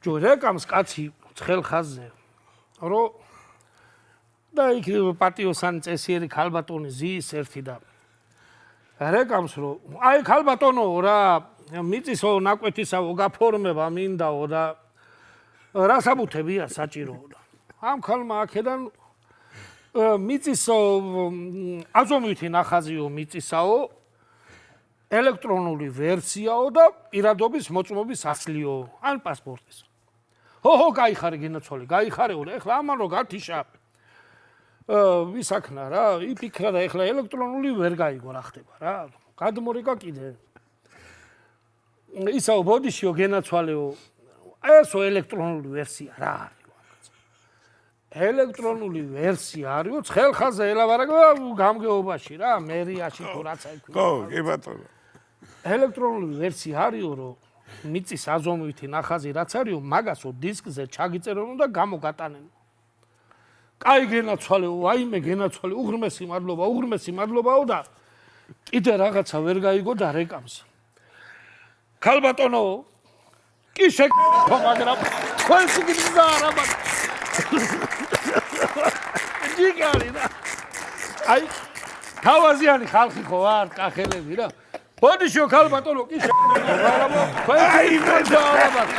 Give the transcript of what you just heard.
რეკამს კაცი ცხელ ხაზზე რომ და იქ პატიოსანი წესიერი ქალბატონი ზის ერთი და რეკამს რომ აი ქალბატონო რა მიწისო ნაკვეთისაო გაფორმება მინდაო და რა საბუთებია საჭიროო და ამ ქალმა აქედან მიწისო აზომვითი ნახაზიო მიწისაო ელექტრონული ვერსიაო და პირადობის მოწმობის ასლიო ან პასპორტის ხო გაიხარე გენაცვალე გაიხარეო და ეხლა ამან რო გათიშა ვისაქნა რა იფიქრა და ეხლა ელექტრონული ვერ გაიგო რა ხდება რა გადმორეკა კიდე ისაო ბოდიშიო გენაცვალეო ესო ელექტრონული ვერსია რა არის ელექტრონული ვერსია არისო ცხელ ხაზზე ელაბარაკო გამგეობაში რა მერიაში თუ რაც აი ხო კი ბატონო ელექტრონული ვერსია არისო რომ მიწის აზომვითი ნახაზი რაც არისო მაგასო დისკზე ჩაგიწერონო და გამოგატანენო კაი გენაცვალეო აიმე გენაცვალე უღრმესი მადლობაო და კიდე რაღაცა ვერ გაიგო და რეკამს ქალბატონო კი შეგო მაგრამ თქვენს გიზა რა მაგ ჯიგარი და აი თავაზიანი ხალხი ხო არ კახელები რა ბოდიშო ქალბატონო კი შეგო მაგრამ თქვენს გიზა რა მაგ